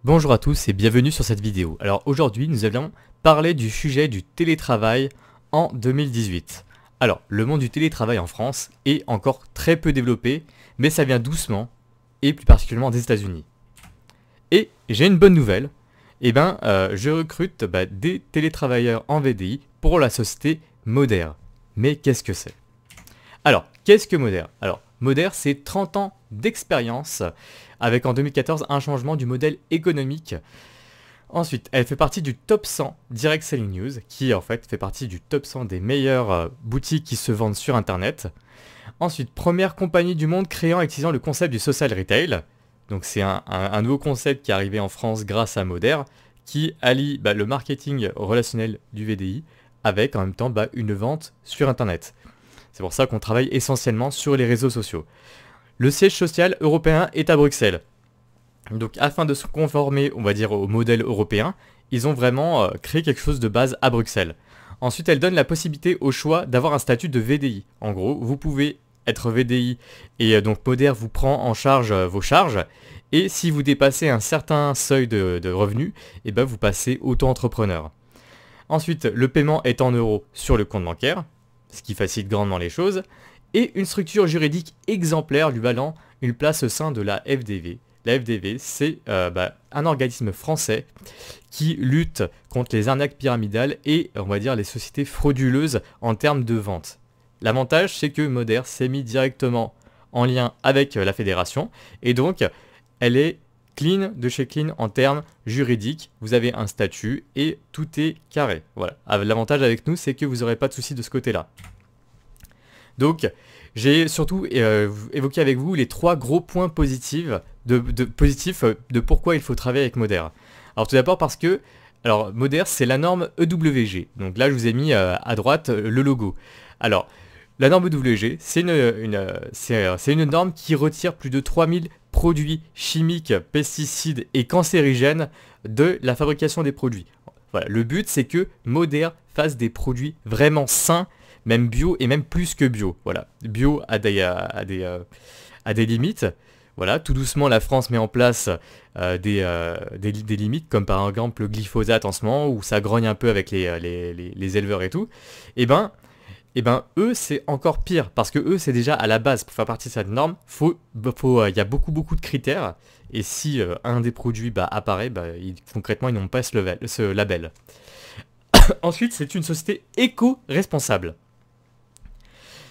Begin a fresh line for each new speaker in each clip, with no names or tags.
Bonjour à tous et bienvenue sur cette vidéo. Alors aujourd'hui nous allons parler du sujet du télétravail en 2018. Alors le monde du télétravail en France est encore très peu développé, mais ça vient doucement et plus particulièrement des États-Unis. Et j'ai une bonne nouvelle, je recrute des télétravailleurs en VDI pour la société Moder. Mais qu'est-ce que c'est? Alors qu'est-ce que Moder? Alors Moder, c'est 30 ans d'expérience avec en 2014 un changement du modèle économique. Ensuite, elle fait partie du top 100 Direct Selling News, qui en fait fait partie du top 100 des meilleures boutiques qui se vendent sur Internet. Ensuite, première compagnie du monde créant et utilisant le concept du social retail. Donc c'est un nouveau concept qui est arrivé en France grâce à Moder, qui allie le marketing relationnel du VDI avec en même temps une vente sur Internet. C'est pour ça qu'on travaille essentiellement sur les réseaux sociaux. Le siège social européen est à Bruxelles. Donc afin de se conformer, on va dire, au modèle européen, ils ont vraiment créé quelque chose de base à Bruxelles. Ensuite, elle donne la possibilité au choix d'avoir un statut de VDI. En gros, vous pouvez être VDI et donc Moder vous prend en charge vos charges. Et si vous dépassez un certain seuil de revenus, vous passez auto-entrepreneur. Ensuite, le paiement est en euros sur le compte bancaire, ce qui facilite grandement les choses, et une structure juridique exemplaire lui valant une place au sein de la FDV. La FDV, c'est un organisme français qui lutte contre les arnaques pyramidales et, on va dire, les sociétés frauduleuses en termes de vente. L'avantage, c'est que Moder s'est mis directement en lien avec la fédération, et donc, elle est clean de chez clean en termes juridiques. Vous avez un statut et tout est carré. Voilà. L'avantage avec nous, c'est que vous n'aurez pas de soucis de ce côté-là. Donc, j'ai surtout évoqué avec vous les 3 gros points positifs de pourquoi il faut travailler avec Moder. Alors tout d'abord parce que Moder, c'est la norme EWG. Donc là, je vous ai mis à droite le logo. Alors, la norme EWG, c'est une norme qui retire plus de 3000 produits chimiques, pesticides et cancérigènes de la fabrication des produits. Voilà, le but, c'est que Moder fasse des produits vraiment sains, même bio et même plus que bio. Voilà, bio a des limites. Voilà, tout doucement la France met en place des limites, comme par exemple le glyphosate en ce moment, où ça grogne un peu avec les éleveurs et tout. Eux c'est encore pire, parce que eux c'est déjà à la base, pour faire partie de cette norme, y a beaucoup de critères, et si un des produits apparaît, concrètement ils n'ont pas ce label. Ensuite, c'est une société éco-responsable.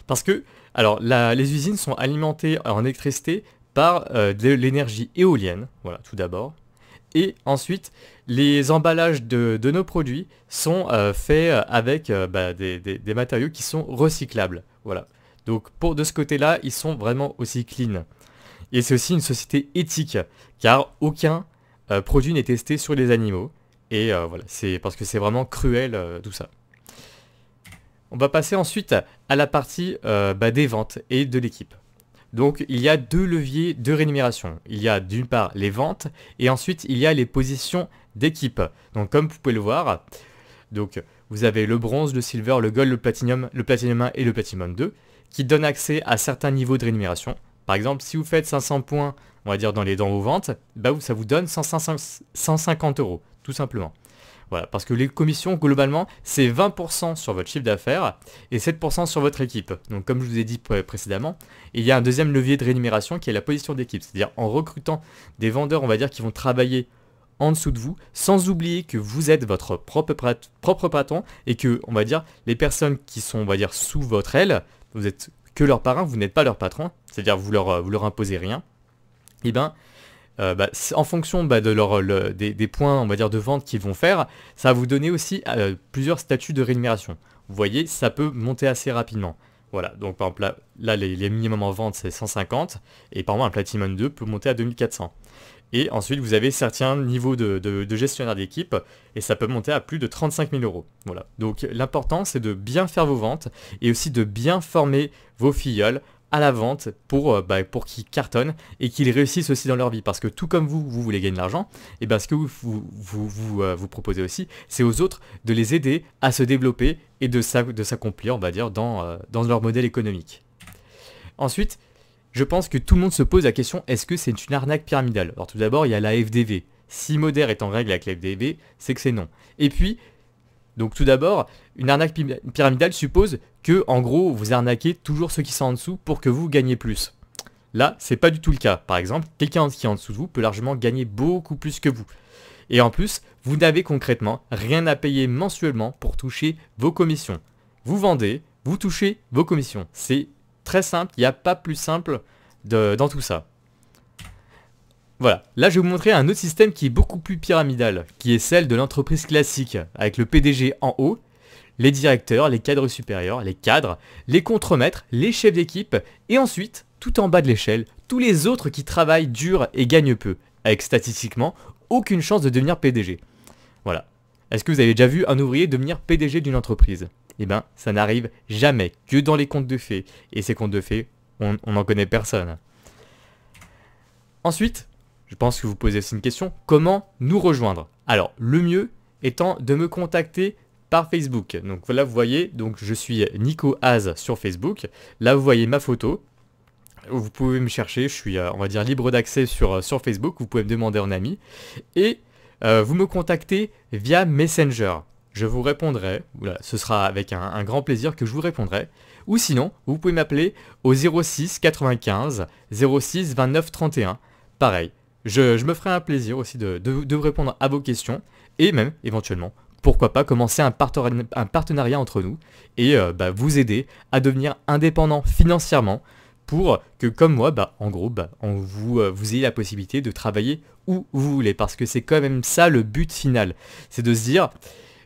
Parce que les usines sont alimentées en électricité par de l'énergie éolienne, voilà, tout d'abord. Et ensuite, les emballages de nos produits sont faits avec des matériaux qui sont recyclables. Voilà. Donc de ce côté-là, ils sont vraiment aussi clean. Et c'est aussi une société éthique, car aucun produit n'est testé sur les animaux. Et voilà, c'est parce que c'est vraiment cruel tout ça. On va passer ensuite à la partie des ventes et de l'équipe. Donc il y a 2 leviers de rémunération. Il y a d'une part les ventes et ensuite il y a les positions d'équipe. Donc comme vous pouvez le voir, donc, vous avez le bronze, le silver, le gold, le platinum 1 et le platinum 2 qui donnent accès à certains niveaux de rémunération. Par exemple, si vous faites 500 points, on va dire dans vos ventes, ça vous donne 150 €, tout simplement. Voilà, parce que les commissions, globalement, c'est 20% sur votre chiffre d'affaires et 7% sur votre équipe. Donc comme je vous ai dit précédemment, il y a un deuxième levier de rémunération qui est la position d'équipe. C'est-à-dire en recrutant des vendeurs, on va dire, qui vont travailler en dessous de vous, sans oublier que vous êtes votre propre patron et que, on va dire, les personnes qui sont, on va dire, sous votre aile, vous êtes que leur parrain, vous n'êtes pas leur patron, c'est-à-dire vous leur imposez rien, en fonction des points, on va dire, de vente qu'ils vont faire, ça va vous donner aussi plusieurs statuts de rémunération. Vous voyez, ça peut monter assez rapidement. Voilà, donc par exemple là les minimums en vente c'est 150 et par exemple un Platinum 2 peut monter à 2400. Et ensuite vous avez certains niveaux de gestionnaire d'équipe et ça peut monter à plus de 35 000 €. Voilà, donc l'important c'est de bien faire vos ventes et aussi de bien former vos filleuls à la vente pour qu'ils cartonnent et qu'ils réussissent aussi dans leur vie. Parce que tout comme vous voulez gagner de l'argent, et ce que vous proposez aussi, c'est aux autres de les aider à se développer et de s'accomplir, on va dire, dans leur modèle économique. Ensuite, je pense que tout le monde se pose la question, est-ce que c'est une arnaque pyramidale? Alors tout d'abord, il y a la FDV. Si Modère est en règle avec la FDB, c'est que c'est non. Et puis, donc tout d'abord, une arnaque pyramidale suppose que, en gros, vous arnaquez toujours ceux qui sont en dessous pour que vous gagnez plus. Là, c'est pas du tout le cas. Par exemple, quelqu'un qui est en dessous de vous peut largement gagner beaucoup plus que vous. Et en plus, vous n'avez concrètement rien à payer mensuellement pour toucher vos commissions. Vous vendez, vous touchez vos commissions. C'est très simple, il n'y a pas plus simple dans tout ça. Voilà, là je vais vous montrer un autre système qui est beaucoup plus pyramidal, qui est celle de l'entreprise classique, avec le PDG en haut, les directeurs, les cadres supérieurs, les cadres, les contremaîtres, les chefs d'équipe, et ensuite, tout en bas de l'échelle, tous les autres qui travaillent dur et gagnent peu, avec statistiquement aucune chance de devenir PDG. Voilà. Est-ce que vous avez déjà vu un ouvrier devenir PDG d'une entreprise? Eh ben, ça n'arrive jamais, que dans les contes de fées. Et ces contes de fées, on n'en connaît personne. Ensuite, je pense que vous posez aussi une question, comment nous rejoindre? Alors, le mieux étant de me contacter par Facebook. Donc voilà, vous voyez, donc je suis Nico Az sur Facebook. Là, vous voyez ma photo. Vous pouvez me chercher, je suis, on va dire, libre d'accès sur Facebook. Vous pouvez me demander en ami. Et vous me contactez via Messenger. Je vous répondrai. Voilà, ce sera avec un grand plaisir que je vous répondrai. Ou sinon, vous pouvez m'appeler au 06 95 06 29 31. Pareil, je me ferai un plaisir aussi de vous répondre à vos questions. Et même, éventuellement, pourquoi pas commencer un partenariat entre nous et vous aider à devenir indépendant financièrement pour que, comme moi, en gros, vous ayez la possibilité de travailler où vous voulez. Parce que c'est quand même ça le but final. C'est de se dire,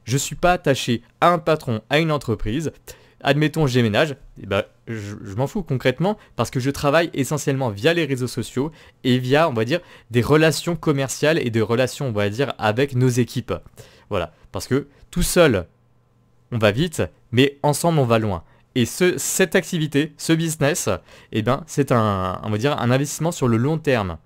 je ne suis pas attaché à un patron, à une entreprise. Admettons, je déménage, je m'en fous concrètement parce que je travaille essentiellement via les réseaux sociaux et via, on va dire, des relations commerciales et des relations, on va dire, avec nos équipes. Voilà, parce que tout seul, on va vite, mais ensemble, on va loin. Et cette activité, ce business, c'est on va dire, un investissement sur le long terme.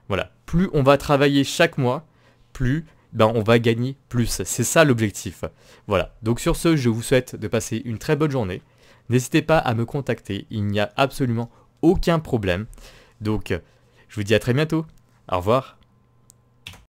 Voilà, plus on va travailler chaque mois, plus on va gagner plus. C'est ça l'objectif. Voilà, donc sur ce, je vous souhaite de passer une très bonne journée. N'hésitez pas à me contacter, il n'y a absolument aucun problème. Donc, je vous dis à très bientôt. Au revoir.